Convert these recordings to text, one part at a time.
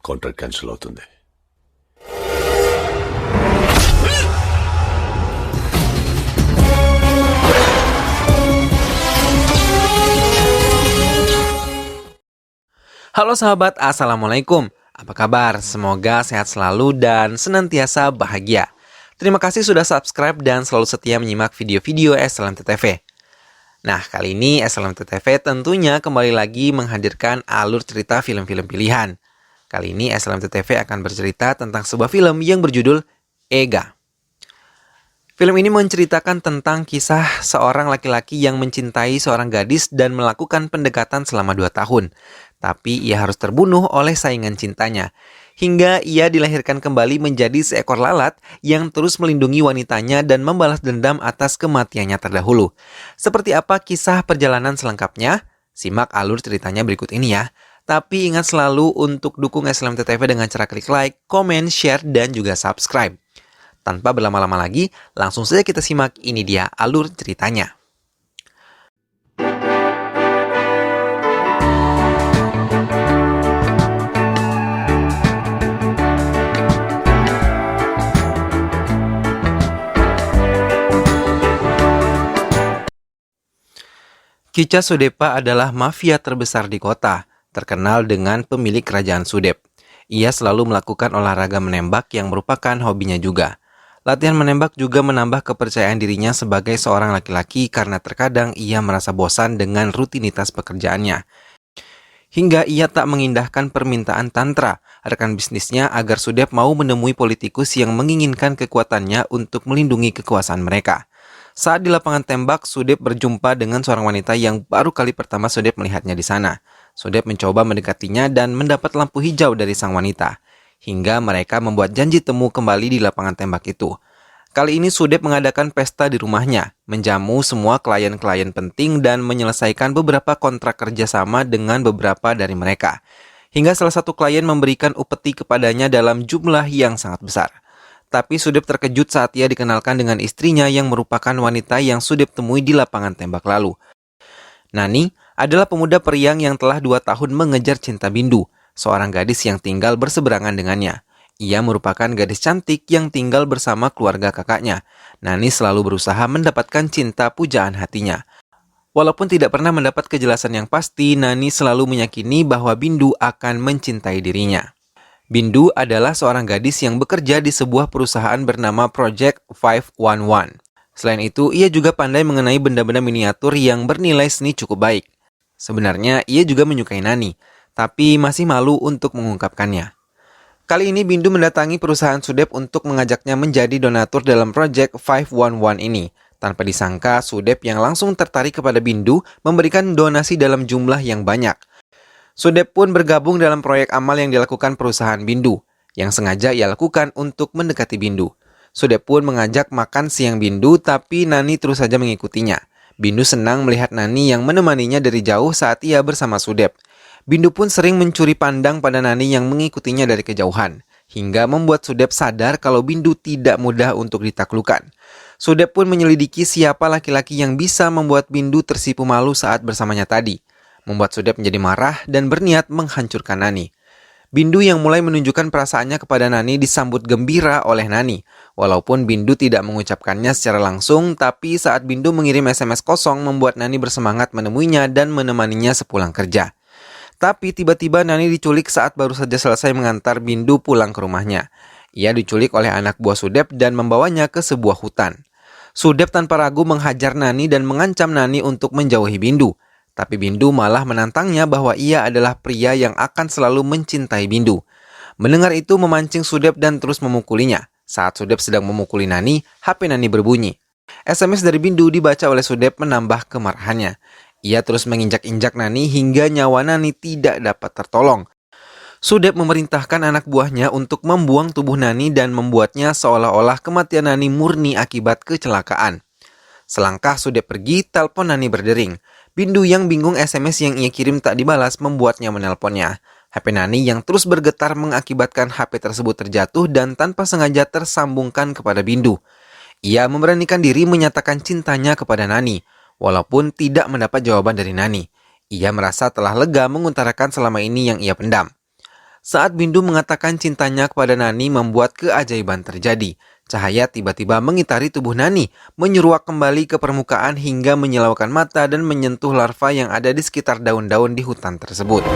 Contract cancel అవుతుంది. Halo sahabat, Assalamualaikum. Apa kabar? Semoga sehat selalu dan senantiasa bahagia. Terima kasih sudah subscribe dan selalu setia menyimak video-video SLMT TV. Nah, kali ini SLMT TV tentunya kembali lagi menghadirkan alur cerita film-film pilihan. Kali ini SLMT TV akan bercerita tentang sebuah film yang berjudul Ega. Film ini menceritakan tentang kisah seorang laki-laki yang mencintai seorang gadis dan melakukan pendekatan selama 2 tahun. Tapi ia harus terbunuh oleh saingan cintanya. Hingga ia dilahirkan kembali menjadi seekor lalat yang terus melindungi wanitanya dan membalas dendam atas kematiannya terdahulu. Seperti apa kisah perjalanan selengkapnya? Simak alur ceritanya berikut ini ya. Tapi ingat selalu untuk dukung SLMT TV dengan cara klik like, komen, share, dan juga subscribe. Tanpa berlama-lama lagi, langsung saja kita simak, ini dia alur ceritanya. Kica Sudepa adalah mafia terbesar di kota, terkenal dengan pemilik kerajaan Sudep. Ia selalu melakukan olahraga menembak yang merupakan hobinya juga. Latihan menembak juga menambah kepercayaan dirinya sebagai seorang laki-laki karena terkadang ia merasa bosan dengan rutinitas pekerjaannya. Hingga ia tak mengindahkan permintaan Tantra, rekan bisnisnya, agar Sudep mau menemui politikus yang menginginkan kekuatannya untuk melindungi kekuasaan mereka. Saat di lapangan tembak, Sudep berjumpa dengan seorang wanita yang baru kali pertama Sudep melihatnya di sana. Sudep mencoba mendekatinya dan mendapat lampu hijau dari sang wanita. Hingga mereka membuat janji temu kembali di lapangan tembak itu. Kali ini Sudep mengadakan pesta di rumahnya, menjamu semua klien-klien penting dan menyelesaikan beberapa kontrak kerjasama dengan beberapa dari mereka. Hingga salah satu klien memberikan upeti kepadanya dalam jumlah yang sangat besar. Tapi Sudep terkejut saat ia dikenalkan dengan istrinya yang merupakan wanita yang Sudep temui di lapangan tembak lalu. Nani adalah pemuda periang yang telah 2 tahun mengejar cinta Bindu, seorang gadis yang tinggal berseberangan dengannya. Ia merupakan gadis cantik yang tinggal bersama keluarga kakaknya. Nani selalu berusaha mendapatkan cinta pujaan hatinya. Walaupun tidak pernah mendapat kejelasan yang pasti, Nani selalu meyakini bahwa Bindu akan mencintai dirinya. Bindu adalah seorang gadis yang bekerja di sebuah perusahaan bernama Project 511. Selain itu, ia juga pandai mengenai benda-benda miniatur yang bernilai seni cukup baik. Sebenarnya, ia juga menyukai Nani, tapi masih malu untuk mengungkapkannya. Kali ini Bindu mendatangi perusahaan Sudep untuk mengajaknya menjadi donatur dalam Project 511 ini. Tanpa disangka, Sudep yang langsung tertarik kepada Bindu memberikan donasi dalam jumlah yang banyak. Sudep pun bergabung dalam proyek amal yang dilakukan perusahaan Bindu, yang sengaja ia lakukan untuk mendekati Bindu. Sudep pun mengajak makan siang Bindu, tapi Nani terus saja mengikutinya. Bindu senang melihat Nani yang menemaninya dari jauh saat ia bersama Sudep. Bindu pun sering mencuri pandang pada Nani yang mengikutinya dari kejauhan, hingga membuat Sudep sadar kalau Bindu tidak mudah untuk ditaklukkan. Sudep pun menyelidiki siapa laki-laki yang bisa membuat Bindu tersipu malu saat bersamanya tadi, membuat Sudep menjadi marah dan berniat menghancurkan Nani. Bindu yang mulai menunjukkan perasaannya kepada Nani disambut gembira oleh Nani. Walaupun Bindu tidak mengucapkannya secara langsung, tapi saat Bindu mengirim SMS kosong membuat Nani bersemangat menemuinya dan menemaninya sepulang kerja. Tapi tiba-tiba Nani diculik saat baru saja selesai mengantar Bindu pulang ke rumahnya. Ia diculik oleh anak buah Sudep dan membawanya ke sebuah hutan. Sudep tanpa ragu menghajar Nani dan mengancam Nani untuk menjauhi Bindu. Tapi Bindu malah menantangnya bahwa ia adalah pria yang akan selalu mencintai Bindu. Mendengar itu memancing Sudep dan terus memukulinya. Saat Sudep sedang memukuli Nani, HP Nani berbunyi. SMS dari Bindu dibaca oleh Sudep menambah kemarahannya. Ia terus menginjak-injak Nani hingga nyawa Nani tidak dapat tertolong. Sudep memerintahkan anak buahnya untuk membuang tubuh Nani dan membuatnya seolah-olah kematian Nani murni akibat kecelakaan. Selangkah Sudep pergi, telepon Nani berdering. Bindu yang bingung SMS yang ia kirim tak dibalas membuatnya menelponnya. HP Nani yang terus bergetar mengakibatkan HP tersebut terjatuh dan tanpa sengaja tersambungkan kepada Bindu. Ia memberanikan diri menyatakan cintanya kepada Nani, walaupun tidak mendapat jawaban dari Nani. Ia merasa telah lega mengutarakan selama ini yang ia pendam. Saat Bindu mengatakan cintanya kepada Nani membuat keajaiban terjadi. Cahaya tiba-tiba mengitari tubuh Nani, menyeruak kembali ke permukaan hingga menyilaukan mata dan menyentuh larva yang ada di sekitar daun-daun di hutan tersebut.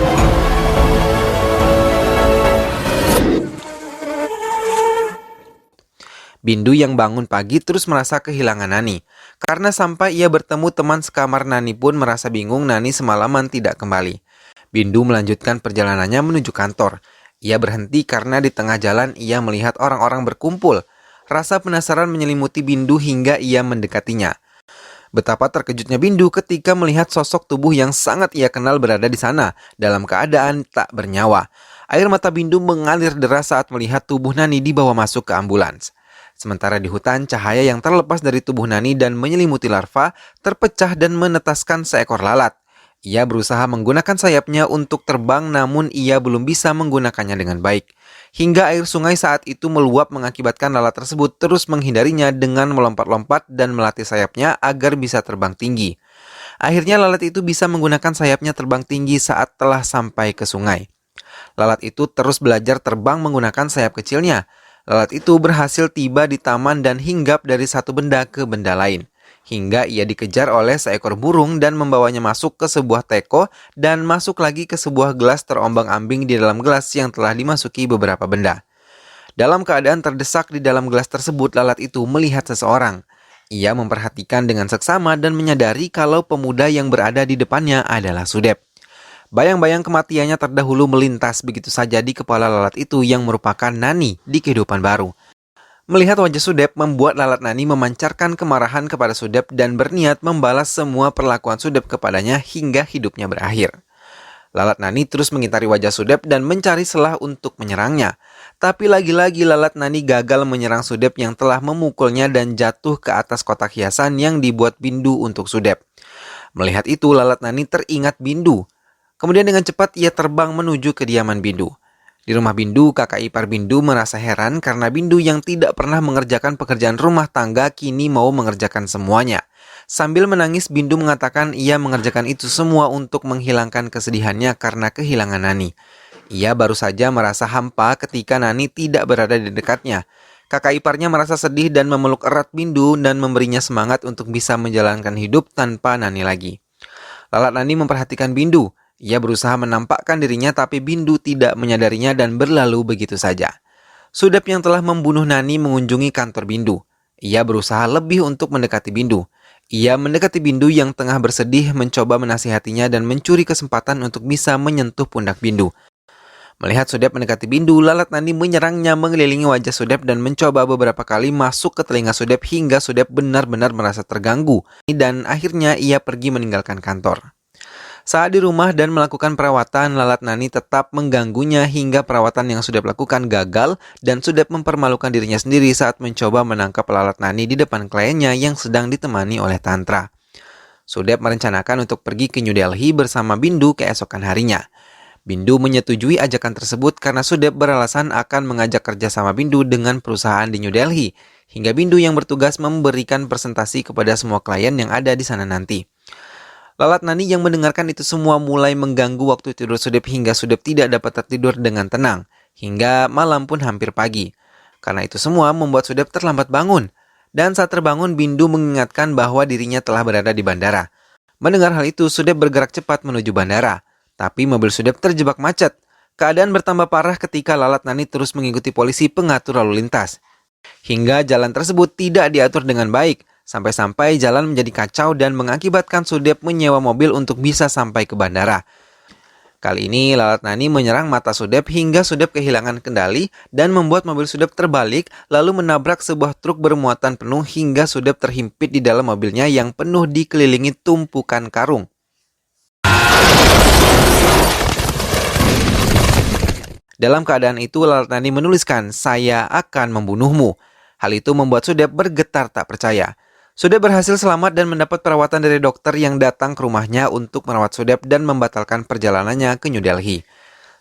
Bindu yang bangun pagi terus merasa kehilangan Nani. Karena sampai ia bertemu teman sekamar Nani pun merasa bingung Nani semalaman tidak kembali. Bindu melanjutkan perjalanannya menuju kantor. Ia berhenti karena di tengah jalan ia melihat orang-orang berkumpul. Rasa penasaran menyelimuti Bindu hingga ia mendekatinya. Betapa terkejutnya Bindu ketika melihat sosok tubuh yang sangat ia kenal berada di sana, dalam keadaan tak bernyawa. Air mata Bindu mengalir deras saat melihat tubuh Nani dibawa masuk ke ambulans. Sementara di hutan, cahaya yang terlepas dari tubuh Nani dan menyelimuti larva terpecah dan menetaskan seekor lalat. Ia berusaha menggunakan sayapnya untuk terbang namun ia belum bisa menggunakannya dengan baik. Hingga air sungai saat itu meluap mengakibatkan lalat tersebut terus menghindarinya dengan melompat-lompat dan melatih sayapnya agar bisa terbang tinggi. Akhirnya lalat itu bisa menggunakan sayapnya terbang tinggi saat telah sampai ke sungai. Lalat itu terus belajar terbang menggunakan sayap kecilnya. Lalat itu berhasil tiba di taman dan hinggap dari satu benda ke benda lain. Hingga ia dikejar oleh seekor burung dan membawanya masuk ke sebuah teko dan masuk lagi ke sebuah gelas terombang-ambing di dalam gelas yang telah dimasuki beberapa benda. Dalam keadaan terdesak di dalam gelas tersebut, lalat itu melihat seseorang. Ia memperhatikan dengan seksama dan menyadari kalau pemuda yang berada di depannya adalah Sudep. Bayang-bayang kematiannya terdahulu melintas begitu saja di kepala lalat itu yang merupakan Nani di kehidupan baru. Melihat wajah Sudep membuat lalat Nani memancarkan kemarahan kepada Sudep dan berniat membalas semua perlakuan Sudep kepadanya hingga hidupnya berakhir. Lalat Nani terus mengitari wajah Sudep dan mencari celah untuk menyerangnya. Tapi lagi-lagi lalat Nani gagal menyerang Sudep yang telah memukulnya dan jatuh ke atas kotak hiasan yang dibuat Bindu untuk Sudep. Melihat itu lalat Nani teringat Bindu. Kemudian dengan cepat ia terbang menuju kediaman Bindu. Di rumah Bindu, kakak ipar Bindu merasa heran karena Bindu yang tidak pernah mengerjakan pekerjaan rumah tangga kini mau mengerjakan semuanya. Sambil menangis, Bindu mengatakan ia mengerjakan itu semua untuk menghilangkan kesedihannya karena kehilangan Nani. Ia baru saja merasa hampa ketika Nani tidak berada di dekatnya. Kakak iparnya merasa sedih dan memeluk erat Bindu dan memberinya semangat untuk bisa menjalankan hidup tanpa Nani lagi. Lalat Nani memperhatikan Bindu. Ia berusaha menampakkan dirinya tapi Bindu tidak menyadarinya dan berlalu begitu saja. Sudep yang telah membunuh Nani mengunjungi kantor Bindu. Ia berusaha lebih untuk mendekati Bindu. Ia mendekati Bindu yang tengah bersedih mencoba menasihatinya dan mencuri kesempatan untuk bisa menyentuh pundak Bindu. Melihat Sudep mendekati Bindu, lalat Nani menyerangnya mengelilingi wajah Sudep dan mencoba beberapa kali masuk ke telinga Sudep hingga Sudep benar-benar merasa terganggu. Dan akhirnya ia pergi meninggalkan kantor. Saat di rumah dan melakukan perawatan, lalat Nani tetap mengganggunya hingga perawatan yang Sudep lakukan gagal dan Sudep mempermalukan dirinya sendiri saat mencoba menangkap lalat Nani di depan kliennya yang sedang ditemani oleh Tantra. Sudep merencanakan untuk pergi ke New Delhi bersama Bindu keesokan harinya. Bindu menyetujui ajakan tersebut karena Sudep beralasan akan mengajak kerjasama Bindu dengan perusahaan di New Delhi, hingga Bindu yang bertugas memberikan presentasi kepada semua klien yang ada di sana nanti. Lalat Nani yang mendengarkan itu semua mulai mengganggu waktu tidur Sudep hingga Sudep tidak dapat tertidur dengan tenang, hingga malam pun hampir pagi. Karena itu semua membuat Sudep terlambat bangun. Dan saat terbangun, Bindu mengingatkan bahwa dirinya telah berada di bandara. Mendengar hal itu, Sudep bergerak cepat menuju bandara. Tapi mobil Sudep terjebak macet. Keadaan bertambah parah ketika lalat Nani terus mengikuti polisi pengatur lalu lintas. Hingga jalan tersebut tidak diatur dengan baik. Sampai-sampai jalan menjadi kacau dan mengakibatkan Sudep menyewa mobil untuk bisa sampai ke bandara. Kali ini lalat Nani menyerang mata Sudep hingga Sudep kehilangan kendali dan membuat mobil Sudep terbalik lalu menabrak sebuah truk bermuatan penuh hingga Sudep terhimpit di dalam mobilnya yang penuh dikelilingi tumpukan karung. Dalam keadaan itu lalat Nani menuliskan, "Saya akan membunuhmu." Hal itu membuat Sudep bergetar tak percaya. Sudep berhasil selamat dan mendapat perawatan dari dokter yang datang ke rumahnya untuk merawat Sudep dan membatalkan perjalanannya ke New Delhi.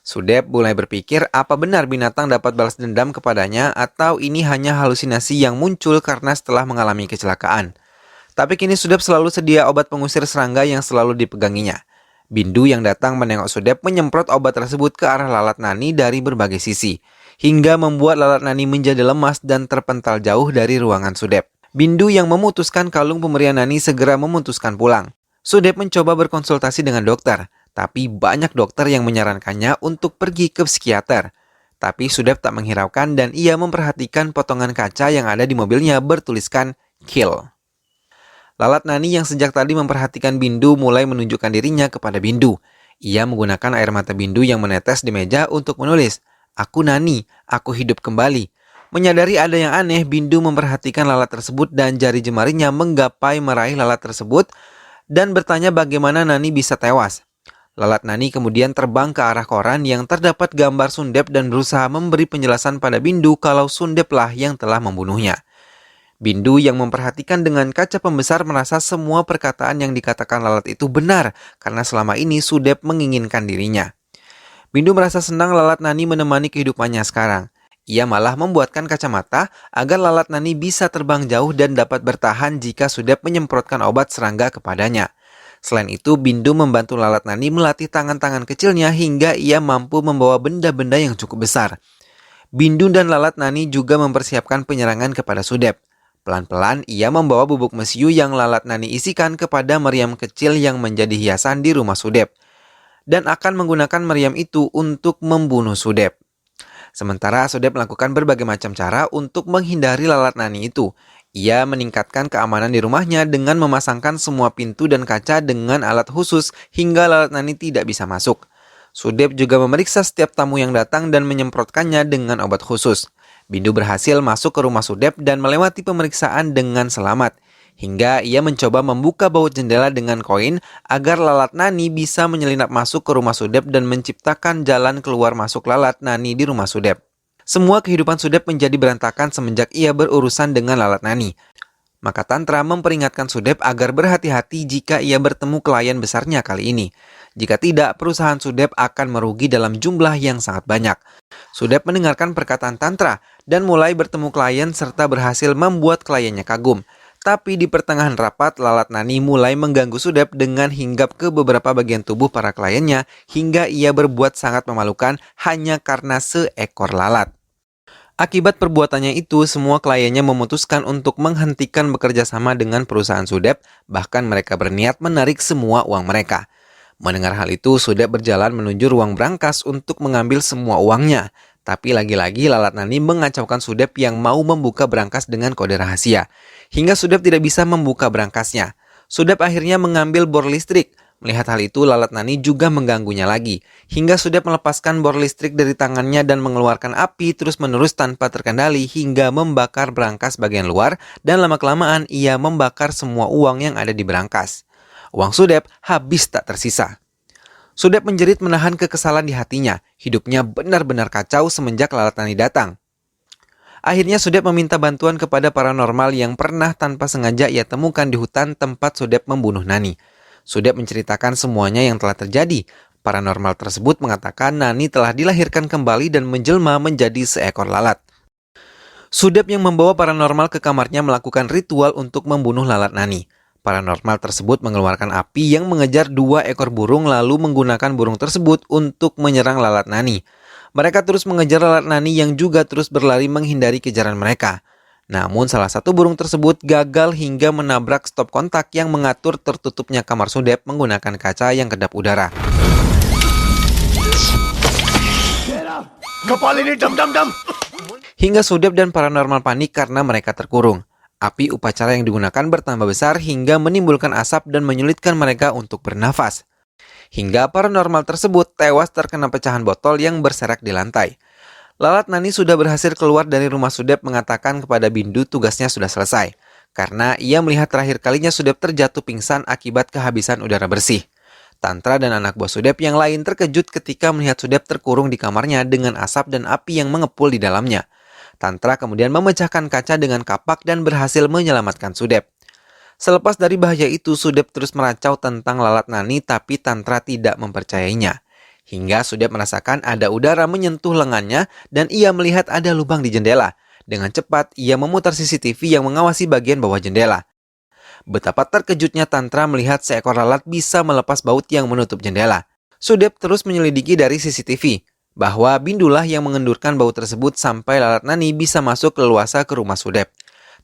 Sudep mulai berpikir apa benar binatang dapat balas dendam kepadanya atau ini hanya halusinasi yang muncul karena setelah mengalami kecelakaan. Tapi kini Sudep selalu sedia obat pengusir serangga yang selalu dipeganginya. Bindu yang datang menengok Sudep menyemprot obat tersebut ke arah Lalat Nani dari berbagai sisi, hingga membuat Lalat Nani menjadi lemas dan terpental jauh dari ruangan Sudep. Bindu yang memutuskan kalung pemberian Nani segera memutuskan pulang. Sudep mencoba berkonsultasi dengan dokter, tapi banyak dokter yang menyarankannya untuk pergi ke psikiater. Tapi Sudep tak menghiraukan dan ia memperhatikan potongan kaca yang ada di mobilnya bertuliskan kill. Lalat Nani yang sejak tadi memperhatikan Bindu mulai menunjukkan dirinya kepada Bindu. Ia menggunakan air mata Bindu yang menetes di meja untuk menulis, "Aku Nani, aku hidup kembali." Menyadari ada yang aneh, Bindu memperhatikan lalat tersebut dan jari jemarinya menggapai meraih lalat tersebut dan bertanya bagaimana Nani bisa tewas. Lalat Nani kemudian terbang ke arah koran yang terdapat gambar Sundep dan berusaha memberi penjelasan pada Bindu kalau Sundeplah yang telah membunuhnya. Bindu yang memperhatikan dengan kaca pembesar merasa semua perkataan yang dikatakan lalat itu benar karena selama ini Sudep menginginkan dirinya. Bindu merasa senang Lalat Nani menemani kehidupannya sekarang. Ia malah membuatkan kacamata agar Lalat Nani bisa terbang jauh dan dapat bertahan jika Sudep menyemprotkan obat serangga kepadanya. Selain itu, Bindu membantu Lalat Nani melatih tangan-tangan kecilnya hingga ia mampu membawa benda-benda yang cukup besar. Bindu dan Lalat Nani juga mempersiapkan penyerangan kepada Sudep. Pelan-pelan ia membawa bubuk mesiu yang Lalat Nani isikan kepada meriam kecil yang menjadi hiasan di rumah Sudep, dan akan menggunakan meriam itu untuk membunuh Sudep. Sementara Sudep melakukan berbagai macam cara untuk menghindari Lalat Nani itu. Ia meningkatkan keamanan di rumahnya dengan memasangkan semua pintu dan kaca dengan alat khusus hingga Lalat Nani tidak bisa masuk. Sudep juga memeriksa setiap tamu yang datang dan menyemprotkannya dengan obat khusus. Bindu berhasil masuk ke rumah Sudep dan melewati pemeriksaan dengan selamat. Hingga ia mencoba membuka baut jendela dengan koin agar Lalat Nani bisa menyelinap masuk ke rumah Sudep dan menciptakan jalan keluar masuk Lalat Nani di rumah Sudep. Semua kehidupan Sudep menjadi berantakan semenjak ia berurusan dengan Lalat Nani. Maka Tantra memperingatkan Sudep agar berhati-hati jika ia bertemu klien besarnya kali ini. Jika tidak, perusahaan Sudep akan merugi dalam jumlah yang sangat banyak. Sudep mendengarkan perkataan Tantra dan mulai bertemu klien serta berhasil membuat kliennya kagum. Tapi di pertengahan rapat, Lalat Nani mulai mengganggu Sudep dengan hinggap ke beberapa bagian tubuh para kliennya hingga ia berbuat sangat memalukan hanya karena seekor lalat. Akibat perbuatannya itu, semua kliennya memutuskan untuk menghentikan bekerja sama dengan perusahaan Sudep, bahkan mereka berniat menarik semua uang mereka. Mendengar hal itu, Sudep berjalan menuju ruang brankas untuk mengambil semua uangnya. Tapi lagi-lagi Lalat Nani mengacaukan Sudep yang mau membuka brankas dengan kode rahasia. Hingga Sudep tidak bisa membuka brankasnya. Sudep akhirnya mengambil bor listrik. Melihat hal itu, Lalat Nani juga mengganggunya lagi. Hingga Sudep melepaskan bor listrik dari tangannya dan mengeluarkan api terus-menerus tanpa terkendali hingga membakar brankas bagian luar dan lama-kelamaan ia membakar semua uang yang ada di brankas. Uang Sudep habis tak tersisa. Sudep menjerit menahan kekesalan di hatinya. Hidupnya benar-benar kacau semenjak Lalat Nani datang. Akhirnya Sudep meminta bantuan kepada paranormal yang pernah tanpa sengaja ia temukan di hutan tempat Sudep membunuh Nani. Sudep menceritakan semuanya yang telah terjadi. Paranormal tersebut mengatakan Nani telah dilahirkan kembali dan menjelma menjadi seekor lalat. Sudep yang membawa paranormal ke kamarnya melakukan ritual untuk membunuh Lalat Nani. Paranormal tersebut mengeluarkan api yang mengejar 2 ekor burung lalu menggunakan burung tersebut untuk menyerang Lalat Nani. Mereka terus mengejar Lalat Nani yang juga terus berlari menghindari kejaran mereka. Namun salah satu burung tersebut gagal hingga menabrak stop kontak yang mengatur tertutupnya kamar Sudep menggunakan kaca yang kedap udara. Hingga Sudep dan paranormal panik karena mereka terkurung. Api upacara yang digunakan bertambah besar hingga menimbulkan asap dan menyulitkan mereka untuk bernafas. Hingga paranormal tersebut tewas terkena pecahan botol yang berserak di lantai. Lalat Nani sudah berhasil keluar dari rumah Sudep mengatakan kepada Bindu tugasnya sudah selesai. Karena ia melihat terakhir kalinya Sudep terjatuh pingsan akibat kehabisan udara bersih. Tantra dan anak buah Sudep yang lain terkejut ketika melihat Sudep terkurung di kamarnya dengan asap dan api yang mengepul di dalamnya. Tantra kemudian memecahkan kaca dengan kapak dan berhasil menyelamatkan Sudep. Selepas dari bahaya itu, Sudep terus meracau tentang Lalat Nani tapi Tantra tidak mempercayainya. Hingga Sudep merasakan ada udara menyentuh lengannya dan ia melihat ada lubang di jendela. Dengan cepat, ia memutar CCTV yang mengawasi bagian bawah jendela. Betapa terkejutnya Tantra melihat seekor lalat bisa melepas baut yang menutup jendela. Sudep terus menyelidiki dari CCTV bahwa Bindulah yang mengendurkan baut tersebut sampai lalat Nani bisa masuk leluasa ke rumah Sudep.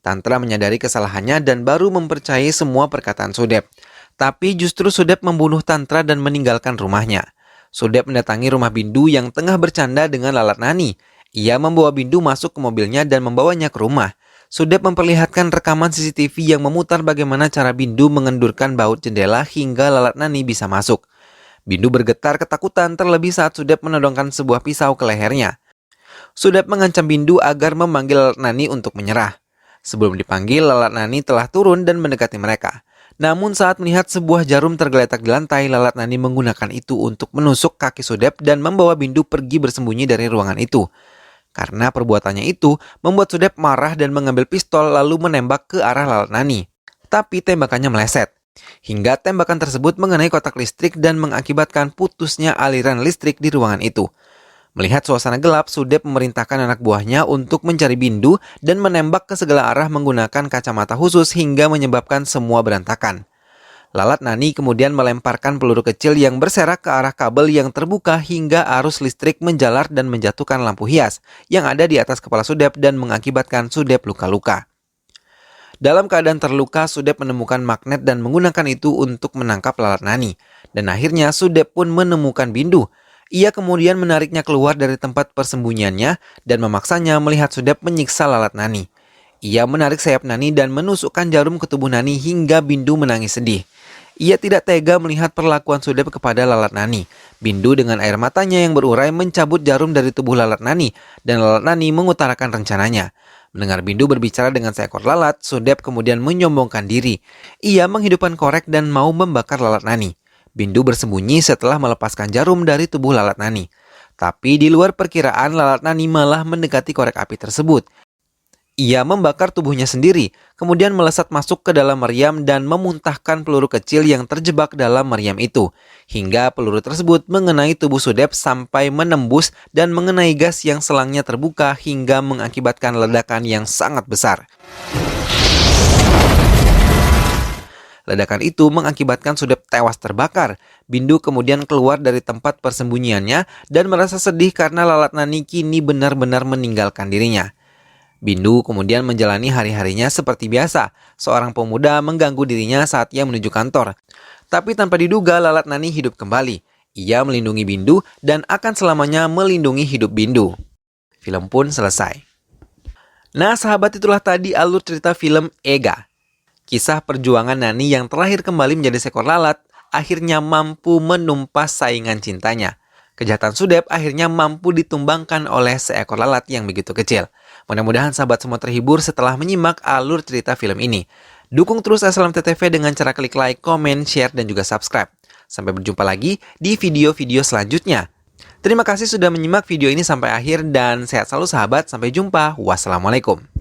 Tantra menyadari kesalahannya dan baru mempercayai semua perkataan Sudep. Tapi justru Sudep membunuh Tantra dan meninggalkan rumahnya. Sudep mendatangi rumah Bindu yang tengah bercanda dengan lalat Nani. Ia membawa Bindu masuk ke mobilnya dan membawanya ke rumah. Sudep memperlihatkan rekaman CCTV yang memutar bagaimana cara Bindu mengendurkan baut jendela hingga lalat Nani bisa masuk. Bindu bergetar ketakutan terlebih saat Sudep menodongkan sebuah pisau ke lehernya. Sudep mengancam Bindu agar memanggil lalat Nani untuk menyerah. Sebelum dipanggil, lalat Nani telah turun dan mendekati mereka. Namun saat melihat sebuah jarum tergeletak di lantai, lalat Nani menggunakan itu untuk menusuk kaki Sudep dan membawa Bindu pergi bersembunyi dari ruangan itu. Karena perbuatannya itu, membuat Sudep marah dan mengambil pistol lalu menembak ke arah lalat Nani. Tapi tembakannya meleset. Hingga tembakan tersebut mengenai kotak listrik dan mengakibatkan putusnya aliran listrik di ruangan itu. Melihat suasana gelap, Sudep memerintahkan anak buahnya untuk mencari Bindu dan menembak ke segala arah menggunakan kacamata khusus hingga menyebabkan semua berantakan. Lalat Nani kemudian melemparkan peluru kecil yang berserak ke arah kabel yang terbuka hingga arus listrik menjalar dan menjatuhkan lampu hias yang ada di atas kepala Sudep dan mengakibatkan Sudep luka-luka. Dalam keadaan terluka, Sudep menemukan magnet dan menggunakan itu untuk menangkap lalat Nani. Dan akhirnya Sudep pun menemukan Bindu. Ia kemudian menariknya keluar dari tempat persembunyiannya dan memaksanya melihat Sudep menyiksa lalat Nani. Ia menarik sayap Nani dan menusukkan jarum ke tubuh Nani hingga Bindu menangis sedih. Ia tidak tega melihat perlakuan Sudep kepada lalat Nani. Bindu dengan air matanya yang berurai mencabut jarum dari tubuh lalat Nani dan lalat Nani mengutarakan rencananya. Mendengar Bindu berbicara dengan seekor lalat, Sudep kemudian menyombongkan diri. Ia menghidupkan korek dan mau membakar lalat Nani. Bindu bersembunyi setelah melepaskan jarum dari tubuh lalat Nani. Tapi di luar perkiraan, lalat Nani malah mendekati korek api tersebut. Ia membakar tubuhnya sendiri, kemudian melesat masuk ke dalam meriam dan memuntahkan peluru kecil yang terjebak dalam meriam itu. Hingga peluru tersebut mengenai tubuh Sudep sampai menembus dan mengenai gas yang selangnya terbuka hingga mengakibatkan ledakan yang sangat besar. Ledakan itu mengakibatkan Sudep tewas terbakar. Bindu kemudian keluar dari tempat persembunyiannya dan merasa sedih karena lalat Nani kini benar-benar meninggalkan dirinya. Bindu kemudian menjalani hari-harinya seperti biasa. Seorang pemuda mengganggu dirinya saat ia menuju kantor. Tapi tanpa diduga, lalat Nani hidup kembali. Ia melindungi Bindu dan akan selamanya melindungi hidup Bindu. Film pun selesai. Nah, sahabat, itulah tadi alur cerita film Ega. Kisah perjuangan Nani yang terakhir kembali menjadi seekor lalat, akhirnya mampu menumpas saingan cintanya. Kejahatan Sudep akhirnya mampu ditumbangkan oleh seekor lalat yang begitu kecil. Mudah-mudahan sahabat semua terhibur setelah menyimak alur cerita film ini. Dukung terus SLMTTV dengan cara klik like, komen, share, dan juga subscribe. Sampai berjumpa lagi di video-video selanjutnya. Terima kasih sudah menyimak video ini sampai akhir dan sehat selalu sahabat. Sampai jumpa. Wassalamualaikum.